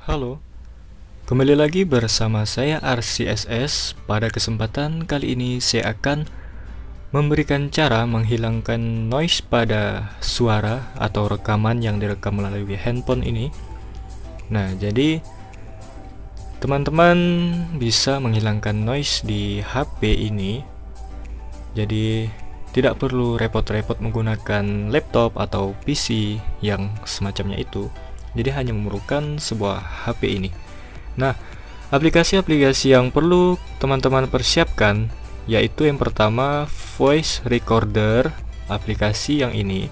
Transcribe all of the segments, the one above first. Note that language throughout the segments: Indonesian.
Halo, kembali lagi bersama saya RCSS. Pada kesempatan kali ini saya akan memberikan cara menghilangkan noise pada suara atau rekaman yang direkam melalui handphone ini. Nah, jadi teman-teman bisa menghilangkan noise di HP ini. Jadi tidak perlu repot-repot menggunakan laptop atau PC yang semacamnya itu. Jadi hanya memerlukan sebuah HP ini. Nah, aplikasi-aplikasi yang perlu teman-teman persiapkan yaitu yang pertama voice recorder, aplikasi yang ini.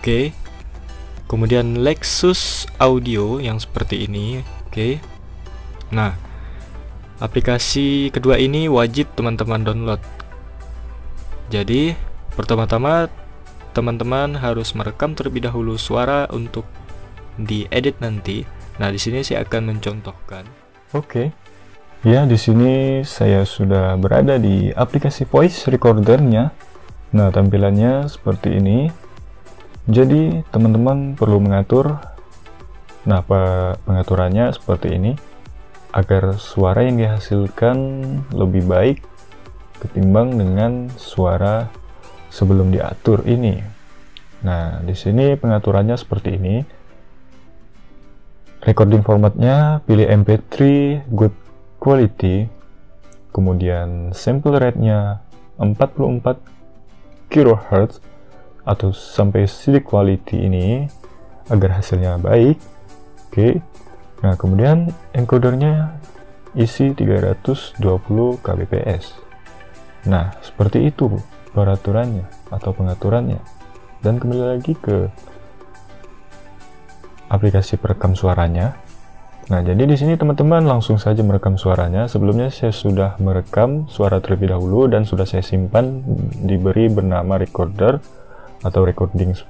Oke. Kemudian Lexus Audio yang seperti ini. Oke. Nah, aplikasi kedua ini wajib teman-teman download. Jadi, pertama-tama teman-teman harus merekam terlebih dahulu suara untuk diedit nanti. Nah, di sini saya akan mencontohkan. Oke. Ya, di sini saya sudah berada di aplikasi voice recordernya. Nah, tampilannya seperti ini. Jadi, teman-teman perlu mengatur. Nah, pengaturannya seperti ini agar suara yang dihasilkan lebih baik ketimbang dengan suara sebelum diatur ini. Nah, di sini pengaturannya seperti ini. Recording formatnya pilih MP3 good quality, kemudian sample rate-nya 44 kHz atau sampai CD quality ini agar hasilnya baik. Oke. Nah, kemudian encodernya isi 320 kbps. Nah, seperti itu peraturannya atau pengaturannya. Dan kembali lagi ke aplikasi perekam suaranya. Nah, jadi di sini teman-teman langsung saja merekam suaranya. Sebelumnya saya sudah merekam suara terlebih dahulu dan sudah saya simpan, diberi bernama recorder atau recording 10.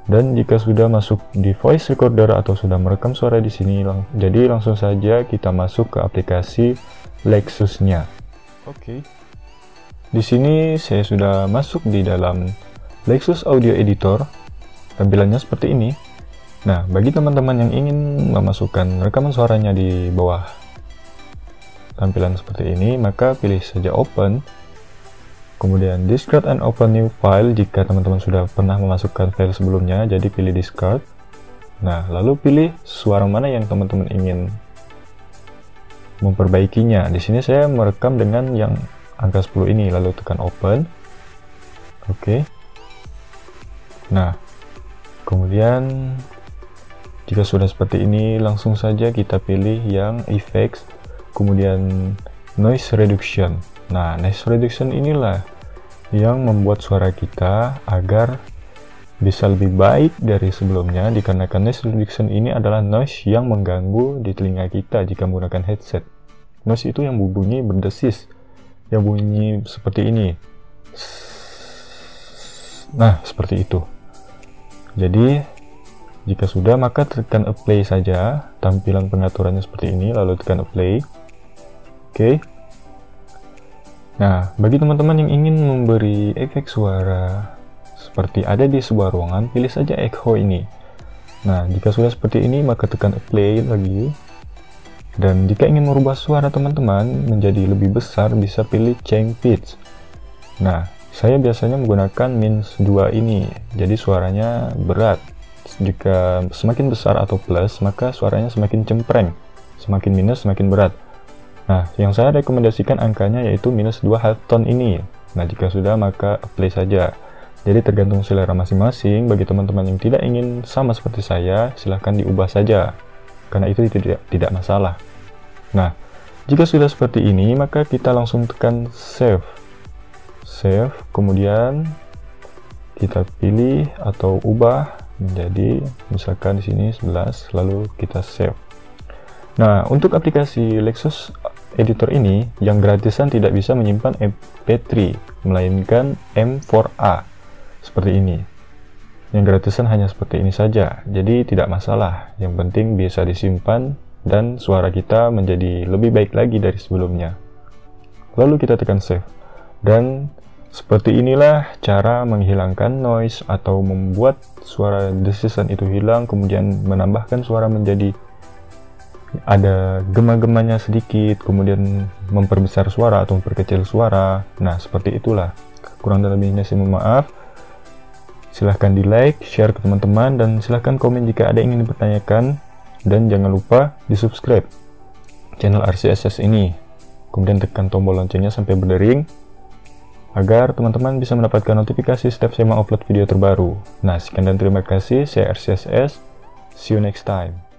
Dan jika sudah masuk di voice recorder atau sudah merekam suara di sini, jadi langsung saja kita masuk ke aplikasi Lexusnya. Oke. Di sini saya sudah masuk di dalam Lexus Audio Editor. Tampilannya seperti ini. Nah, bagi teman-teman yang ingin memasukkan rekaman suaranya di bawah tampilan seperti ini, maka pilih saja Open. Kemudian Discard and Open New File jika teman-teman sudah pernah memasukkan file sebelumnya, jadi pilih Discard. Nah, lalu pilih suara mana yang teman-teman ingin memperbaikinya. Di sini saya merekam dengan yang angka 10 ini, lalu tekan Open. Oke. Nah, kemudian jika sudah seperti ini, langsung saja kita pilih yang effects, kemudian noise reduction. Nah, noise reduction inilah yang membuat suara kita agar bisa lebih baik dari sebelumnya, dikarenakan noise reduction ini adalah noise yang mengganggu di telinga kita jika menggunakan headset. Noise itu yang berbunyi berdesis, yang bunyi seperti ini. Nah, seperti itu. Jadi, jika sudah, maka tekan apply saja. Tampilan pengaturannya seperti ini, lalu tekan apply. Oke. Nah, bagi teman-teman yang ingin memberi efek suara seperti ada di sebuah ruangan, pilih saja echo ini. Nah, jika sudah seperti ini, maka tekan apply lagi. Dan jika ingin merubah suara teman-teman menjadi lebih besar, bisa pilih change pitch. Nah, saya biasanya menggunakan -2 ini, jadi suaranya berat. Jika semakin besar atau plus, maka suaranya semakin cempreng, semakin minus semakin berat. Nah, yang saya rekomendasikan angkanya yaitu -2 half tone ini. Nah, jika sudah, maka apply saja. Jadi tergantung selera masing-masing. Bagi teman-teman yang tidak ingin sama seperti saya, silahkan diubah saja, karena itu tidak masalah. Nah, jika sudah seperti ini, maka kita langsung tekan save. Save, kemudian kita pilih atau ubah menjadi misalkan di sini 11, lalu kita save. Nah, untuk aplikasi Lexus Editor ini yang gratisan tidak bisa menyimpan MP3 melainkan M4A seperti ini. Yang gratisan hanya seperti ini saja, jadi tidak masalah, yang penting bisa disimpan dan suara kita menjadi lebih baik lagi dari sebelumnya. Lalu kita tekan save, dan Seperti inilah cara menghilangkan noise atau membuat suara desisan itu hilang, kemudian menambahkan suara menjadi ada gema-gemanya sedikit, kemudian memperbesar suara atau memperkecil suara. Nah, seperti itulah. Kurang dan lebihnya saya mohon maaf. Silahkan di like, share ke teman-teman, dan silahkan komen jika ada yang ingin dipertanyakan. Dan jangan lupa di subscribe channel RCSS ini. Kemudian tekan tombol loncengnya sampai berdering, agar teman-teman bisa mendapatkan notifikasi setiap saya mengupload video terbaru. Nah, sekian dan terima kasih. Saya RCSS. See you next time.